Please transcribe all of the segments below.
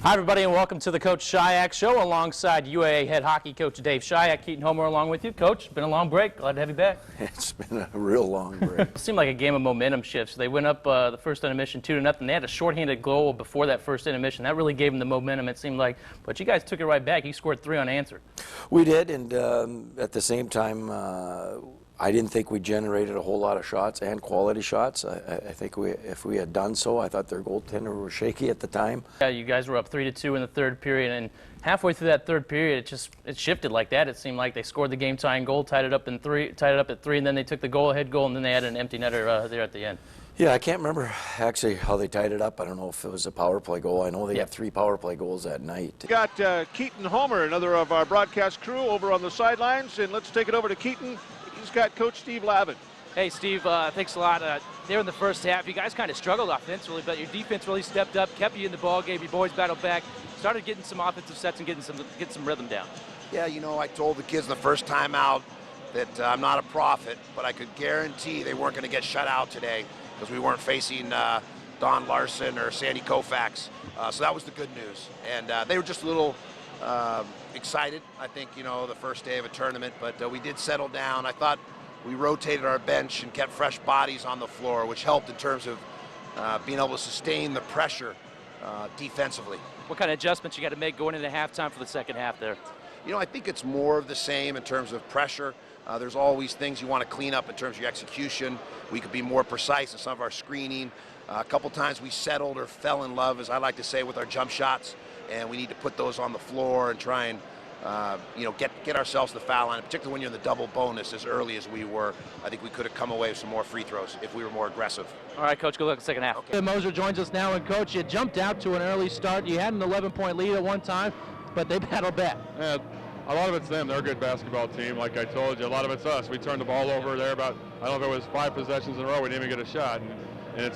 Hi, everybody, and welcome to the Coach Shyack Show alongside UAA head hockey coach Dave Shyack. Keaton Homer along with you. Coach, been a long break. Glad to have you back. It's been a real long break. It seemed like a game of momentum shifts. They went up the first intermission 2-0. They had a shorthanded goal before that first intermission. That really gave them the momentum, it seemed like. But you guys took it right back. You scored 3 unanswered. We did, and at the same time, I didn't think we generated a whole lot of shots and quality shots. I think if we had done so, I thought their goaltender was shaky at the time. Yeah, you guys were up 3-2 in the third period, and halfway through that third period, it shifted like that. It seemed like they scored the game-tying goal, tied it up at 3, and then they took the goal-ahead goal, and then they had an empty netter there at the end. Yeah, I can't remember actually how they tied it up. I don't know if it was a power play goal. I know they got 3 power play goals that night. We got Keaton Homer, another of our broadcast crew, over on the sidelines, and let's take it over to Keaton. He's got Coach Steve Lavin. Hey, Steve, thanks a lot. There in the first half, you guys kind of struggled offensively, but your defense really stepped up, kept you in the ball game. Your boys battled back, started getting some offensive sets and getting some rhythm down. Yeah, you know, I told the kids the first time out that I'm not a prophet, but I could guarantee they weren't going to get shut out today because we weren't facing Don Larson or Sandy Koufax. So that was the good news. And they were just a little excited, I think, you know, the first day of a tournament, but we did settle down. I thought we rotated our bench and kept fresh bodies on the floor, which helped in terms of being able to sustain the pressure defensively. What kind of adjustments you got to make going into halftime for the second half there? You know, I think it's more of the same in terms of pressure. There's always things you want to clean up in terms of your execution. We could be more precise in some of our screening. A couple times we settled or fell in love, as I like to say, with our jump shots, and we need to put those on the floor and try and you know, get ourselves the foul line, particularly when you're in the double bonus as early as we were. I think we could have come away with some more free throws if we were more aggressive. All right, Coach, good luck in the second half. Okay. Tim Moser joins us now, and Coach, you jumped out to an early start. You had an 11-point lead at one time, but they battled back. Yeah, a lot of it's them. They're a good basketball team, like I told you. A lot of it's us. We turned the ball over there about, I don't know if it was 5 possessions in a row. We didn't even get a shot. And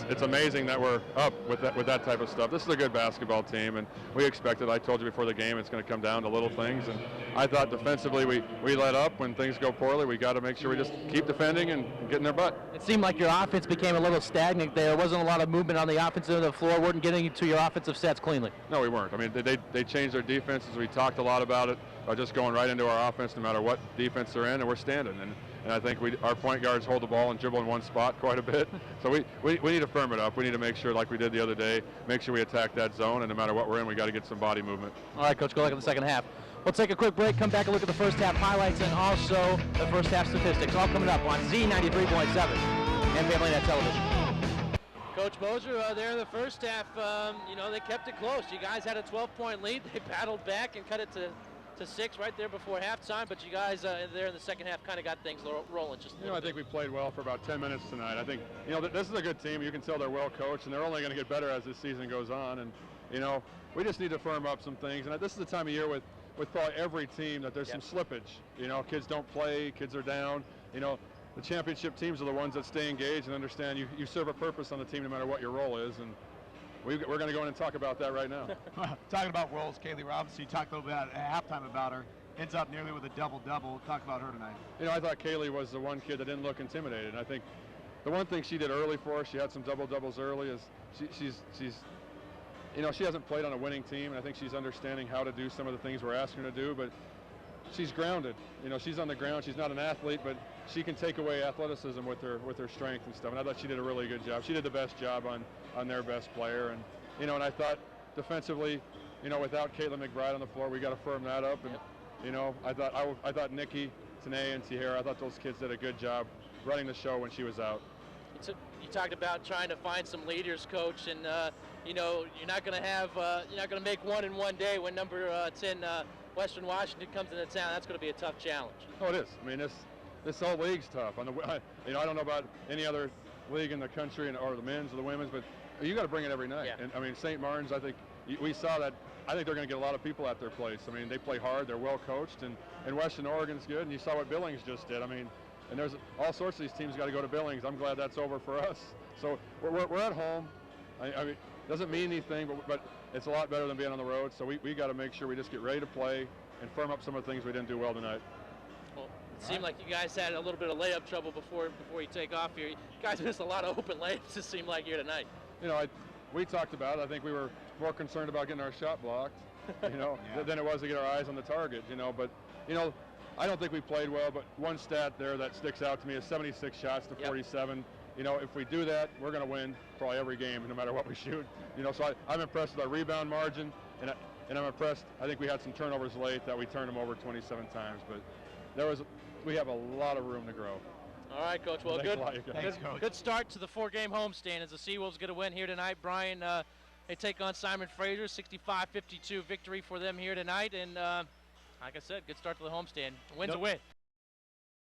it's amazing that we're up with that type of stuff. This is a good basketball team, and we expected. I told you before the game, it's going to come down to little things. And I thought defensively we let up when things go poorly. We got to make sure we just keep defending and get in their butt. It seemed like your offense became a little stagnant there. There wasn't a lot of movement on the offensive end of the floor. Weren't getting to your offensive sets cleanly. No, we weren't. I mean, they changed their defenses. We talked a lot about it, about just going right into our offense no matter what defense they're in, and we're standing. And I think our point guards hold the ball and dribble in one spot quite a bit. So we need to firm it up. We need to make sure, like we did the other day, make sure we attack that zone, and no matter what we're in, we got to get some body movement. All right, Coach, good luck in the second half. We'll take a quick break, come back and look at the first half highlights and also the first half statistics. All coming up on Z93.7 and Family Net Television. Coach Moser, there in the first half, you know, they kept it close. You guys had a 12-point lead. They battled back and cut it to 6 right there before halftime, but you guys there in the second half kind of got things rolling just a little bit. I think we played well for about 10 minutes tonight. I think, you know, this is a good team. You can tell they're well coached, and they're only going to get better as this season goes on. And, you know, we just need to firm up some things. And this is the time of year with probably every team that there's some slippage. You know, kids don't play, kids are down. You know, the championship teams are the ones that stay engaged and understand you serve a purpose on the team no matter what your role is. And we're going to go in and talk about that right now. Talking about roles, Kaylee Robinson, you talked a little bit at halftime about her. Ends up nearly with a double-double. Talk about her tonight. You know, I thought Kaylee was the one kid that didn't look intimidated. And I think the one thing she did early for us, she had some double-doubles early, is she's you know, she hasn't played on a winning team, and I think she's understanding how to do some of the things we're asking her to do, but she's grounded. You know, she's on the ground. She's not an athlete, but she can take away athleticism with her strength and stuff. And I thought she did a really good job. She did the best job on their best player. And, you know, and I thought defensively, you know, without Caitlin McBride on the floor, we got to firm that up. And, you know, I thought Nikki, Tanae, and Sierra, I thought those kids did a good job running the show when she was out. You talked about trying to find some leaders, Coach, and you know, you're not going to make one in one day when number 10 Western Washington comes into town. That's going to be a tough challenge. Oh, it is. I mean, this whole league's tough. You know, I don't know about any other league in the country, or the men's or the women's, but you got to bring it every night. Yeah. And I mean, St. Martin's, I think we saw that. I think they're going to get a lot of people at their place. I mean, they play hard. They're well coached, and Western Oregon's good. And you saw what Billings just did. I mean, and there's all sorts of these teams got to go to Billings. I'm glad that's over for us. So we're at home. I mean, doesn't mean anything, but it's a lot better than being on the road. So we got to make sure we just get ready to play and firm up some of the things we didn't do well tonight. Well, it seemed like you guys had a little bit of layup trouble before you take off here. You guys missed a lot of open layups, it seemed like, here tonight. You know, we talked about it. I think we were more concerned about getting our shot blocked, than it was to get our eyes on the target, But, I don't think we played well, but one stat there that sticks out to me is 76 shots to 47. If we do that, we're going to win probably every game, no matter what we shoot. So I'm impressed with our rebound margin, and I'm impressed. I think we had some turnovers late that we turned them over 27 times, but we have a lot of room to grow. All right, Coach. Well, Thanks, Coach. good start to the 4-game homestand as the Seawolves get a win here tonight. Brian, they take on Simon Fraser, 65-52 victory for them here tonight, and like I said, good start to the homestand. Win's a win.